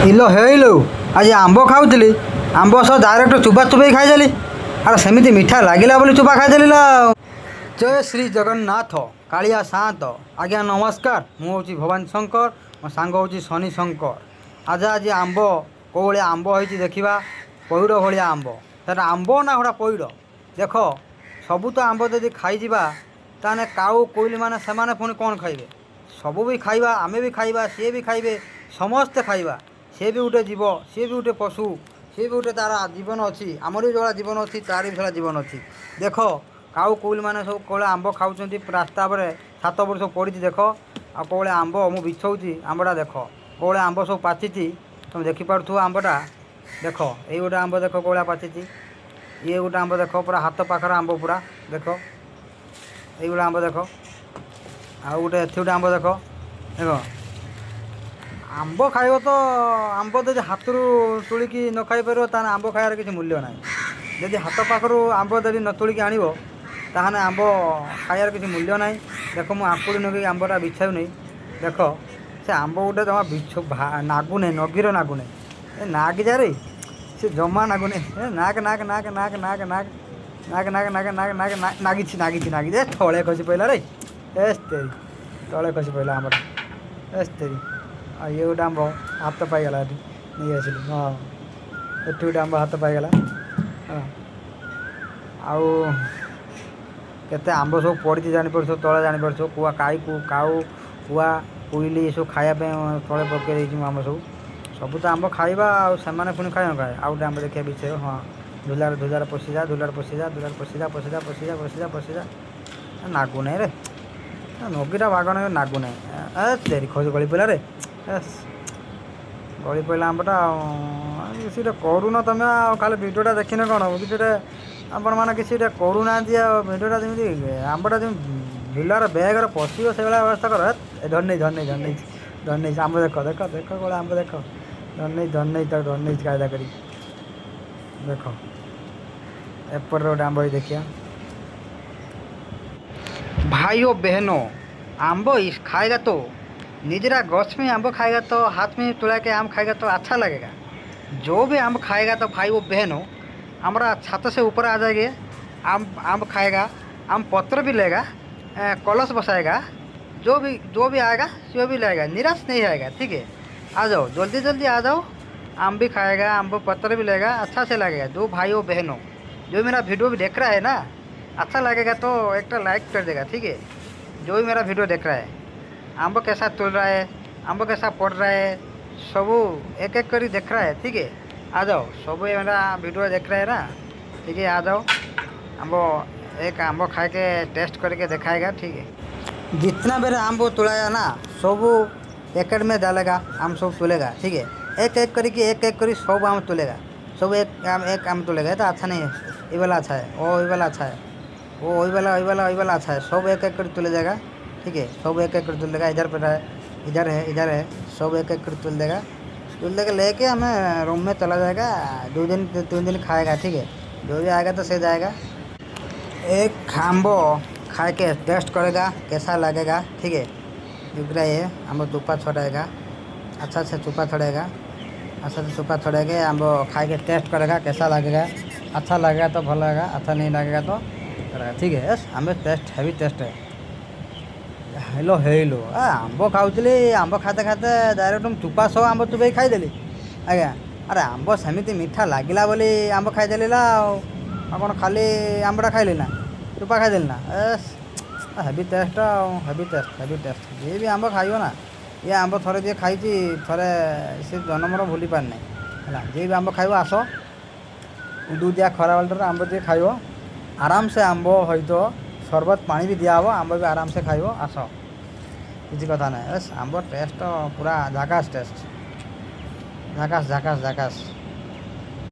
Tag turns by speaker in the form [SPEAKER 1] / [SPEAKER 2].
[SPEAKER 1] ଇଲୋ ହେଇଲୋ ଆଜି ଆମ୍ବ ଖାଉଥିଲି ଆମ୍ବ ସହ ଡାଇରେକ୍ଟ ଚୋବା ଚୋବେଇ ଖାଇଦେଲି। ଆରେ ସେମିତି ମିଠା ଲାଗିଲା ବୋଲି ଚୋବା ଖାଇଦେଲି ଲୋ। ଜୟ ଶ୍ରୀ ଜଗନ୍ନାଥ କାଳିଆ ସାନ୍ତ। ଆଜ୍ଞା ନମସ୍କାର। ମୁଁ ହେଉଛି ଭବାନୀ ଶଙ୍କର, ମୋ ସାଙ୍ଗ ହେଉଛି ଶନି ଶଙ୍କର। ଆଜି ଆମ୍ବ କେଉଁ ଭଳିଆ ଆମ୍ବ ହେଇଛି ଦେଖିବା। ପଇଡ଼ ଭଳିଆ ଆମ୍ବ, ସେଟା ଆମ୍ବ ନା ସେଟା ପଇଡ଼। ଦେଖ ସବୁ ତ ଆମ୍ବ ଯଦି ଖାଇଯିବା ତାହେଲେ କାଉ କୋଇଲି ମାନେ ସେମାନେ ପୁଣି କ'ଣ ଖାଇବେ? ସବୁ ବି ଖାଇବା, ଆମେ ବି ଖାଇବା, ସିଏ ବି ଖାଇବେ, ସମସ୍ତେ ଖାଇବା। ସିଏ ବି ଗୋଟେ ଜୀବ, ସିଏ ବି ଗୋଟେ ପଶୁ, ସିଏ ବି ଗୋଟେ ତା'ର ଜୀବନ ଅଛି। ଆମର ବି ଯେଉଁଭଳିଆ ଜୀବନ ଅଛି ତା'ର ବି ସେଇଭଳିଆ ଜୀବନ ଅଛି। ଦେଖ କାଉ କୋଇଲି ମାନେ ସବୁ କେଉଁଭଳିଆ ଆମ୍ବ ଖାଉଛନ୍ତି ରାସ୍ତା ଉପରେ ଛାତ ଉପରେ ସବୁ ପଡ଼ିଛି ଦେଖ। ଆଉ କେଉଁଭଳିଆ ଆମ୍ବ ମୁଁ ବିଛଉଛି ଆମ୍ବଟା ଦେଖ। କେଉଁଭଳିଆ ଆମ୍ବ ସବୁ ପାଚିଛି ତୁମେ ଦେଖିପାରୁଥିବ ଆମ୍ବଟା। ଦେଖ ଏଇ ଗୋଟେ ଆମ୍ବ ଦେଖ କେଉଁଭଳିଆ ପାଚିଛି। ଇଏ ଗୋଟେ ଆମ୍ବ ଦେଖ ପୁରା ହାତ ପାଖରେ ଆମ୍ବ ପୁରା ଦେଖ। ଏଇଭଳିଆ ଆମ୍ବ ଦେଖ। ଆଉ ଗୋଟେ ଏଠି ଗୋଟେ ଆମ୍ବ ଦେଖ। ଦେଖ ଆମ୍ବ ଖାଇବ ତ ଆମ୍ବ ଯଦି ହାତରୁ ତୋଳିକି ନ ଖାଇପାରିବ ତାହେଲେ ଆମ୍ବ ଖାଇବାର କିଛି ମୂଲ୍ୟ ନାହିଁ। ଯଦି ହାତ ପାଖରୁ ଆମ୍ବ ଯଦି ନ ତୋଳିକି ଆଣିବ ତାହେଲେ ଆମ୍ବ ଖାଇବାର କିଛି ମୂଲ୍ୟ ନାହିଁ। ଦେଖ ମୁଁ ଆଙ୍କୁଡ଼ି ନଗେଇକି ଆମ୍ବଟା ବିଛାଉନି। ଦେଖ ସେ ଆମ୍ବ ଗୋଟେ ଜମା ନାଗୁନି, ନଗିର ନାଗୁନି। ଏ ନାଗିଯାରେ ସେ ଜମା ନାଗୁନି। ଏ ନାଗ ନାଗ ନାଗ ନାଗ ନାଗ ନାଗ ନାଗ ନାଗ ନାଗ ନାଗ ନାଗ ନାଗିଛି ନାଗିଛି ନାଗିଛି। ଏ ତଳେ ଖସି ପଡ଼ିଲା ରେ। ତେରି ତଳେ ଖସି ପଡ଼ିଲା ଆମ୍ବଟା। ତେରି ଆଉ ଇଏ ଗୋଟେ ଆମ୍ବ ହାତ ପାଇଗଲା ଏଠି ନେଇ ଆସିଲି। ହଁ ଏଠି ଗୋଟେ ଆମ୍ବ ହାତ ପାଇଗଲା। ହଁ ଆଉ କେତେ ଆମ୍ବ ସବୁ ପଡ଼ିଛି ଜାଣିପାରୁଥିବ, ତଳେ ଜାଣିପାରୁଥିବ। କାଉ କୁଆ କୋଇଲି ଏସବୁ ଖାଇବା ପାଇଁ ତଳେ ପକାଇ ଦେଇଛି ମୁଁ ଆମ୍ବ ସବୁ। ସବୁ ତ ଆମ୍ବ ଖାଇବା ଆଉ ସେମାନେ ପୁଣି ଖାଇବା ଖାଏ। ଆଉ ଗୋଟେ ଆମ୍ବ ଦେଖିବା ବିଛେଇବ। ହଁ ଧୁଲାରେ ପଶିଯା, ଧୁଲାରେ ପଶିଯା, ଧୁଲାରେ ପଶିଯା ପଶିଯା ପଶିଯା ପଶିଯା ପଶିଯା। ନାଗୁନାହିଁ ରେ, ନଗିଟା ବାଗ ନାହିଁ, ନାଗୁନାହିଁ। ତେରି ଖସି ଗଳି ପଡ଼ିଲା ରେ। ଗଳି ପଡ଼ିଲା ଆମ୍ବଟା। ଆଉ କିଛି ଗୋଟେ କରୁନ ତୁମେ ଆଉ ଖାଲି ଭିଡ଼ିଓଟା ଦେଖିନେ କ'ଣ ହେବ? କିଛି ଗୋଟେ ଆପଣମାନେ କିଛି ଗୋଟେ କରୁନାହାନ୍ତି। ଆଉ ଭିଡ଼ିଓଟା ଯେମିତି ଆମ୍ବଟା ଯେମିତି ବିଲର ବ୍ୟାଗରେ ପଶିବ ସେଇଭଳିଆ ବ୍ୟବସ୍ଥା କର। ଧରିନେଇଛି ଆମ୍ବ ଦେଖ ଦେଖ ଦେଖ କୋଉଭଳିଆ ଆମ୍ବ ଦେଖ। ଧରିନେଇଛି ତାକୁ ଧରିନେଇଛି କାୟଦା କରି। ଦେଖ एपर रोड आंब देखिए भाई और बहनों, आंब खाएगा तो निजरा गछ में आंब खाएगा तो हाथ में तुड़ा के आम खाएगा तो अच्छा लगेगा। जो भी आम खाएगा तो भाई वो बहनों हमारा छत से ऊपर आ जाएंगे। आम खाएगा, आम पत्र भी लेगा, कलश बसाएगा। जो भी आएगा जो भी लाएगा, निराश नहीं आएगा। ठीक है, आ जाओ जल्दी जल्दी आ जाओ। आम भी खाएगा, आम पत्र भी लेगा, अच्छा से लगेगा। जो भाइयों बहनों जो मेरा वीडियो भी देख रहा है ना, अच्छा लगेगा तो एक लाइक कर देगा। ठीक है, जो भी मेरा वीडियो देख रहा है, आंब कैसा तोड़ रहा है, आंब कैसा पड़ रहा है, सब एक एक कर देख रहा है। ठीक है, आ जाओ सब मेरा वीडियो देख रहा है ना। ठीक है, आ जाओ। एक आंब खा के टेस्ट करके दिखाएगा। ठीक है, जितना मेरा आंब तोड़ाया ना सब पैकेट में डालेगा, आम सब तोलेगा। ठीक है, एक एक करी सब आम तोलेगा। सब एक आम तोलेगा। तो अच्छा नहीं है, ये वाला अच्छा है, वो ये वाला अच्छा है, वो वही वाला अच्छा है। सब एक कर तुले जाएगा। ठीक है, सब एक कर तुल देगा। इधर पर है, इधर है, सब एक कर तुल देगा। तुल देकर लेके हमें रूम में चला जाएगा। 2 दिन 3 दिन खाएगा। ठीक है, जो भी आएगा तो से जाएगा। एक आंबो खा के टेस्ट करेगा कैसा लगेगा। ठीक है, दूसरा ये आंबो चोपा छड़ाएगा, अच्छा से चोपा छड़ाएगा, अच्छा से चोपा छड़ा के आंबो खा के टेस्ट करेगा कैसा लगेगा। अच्छा लगेगा तो भल लगेगा, अच्छा नहीं लगेगा तो करेगा। ठीक है, यस आंबे टेस्ट हेवी टेस्ट है। हेलो आंब खाऊली, आंब खाते खाते डायरेक्ट तुम चोपा सब आंब चुबाई खाईदेली। आज्ञा अरे आंब सेमती मीठा लगिला बोली आंब खाईदेली ना। कौन खाली आंबटा खाइली ना, चोपा खाईदेली ना। एस हेवी टेस्ट, हेवी टेस्ट। जी भी आंब खाइब ना, ये आंब थरे जी खाई थरे से जन्मर भूली पारना है। जी भी आंब खाइब आस दिया खरा बेलटर आंब जी खाइब आराम से। आंब हो शरबत पानी भी दिया हो, आंब भी आराम से खाइब आस, किसी कथा ना। बस आंब टेस्ट पूरा झाकास टेस्ट, झाकास झाकास झाकास।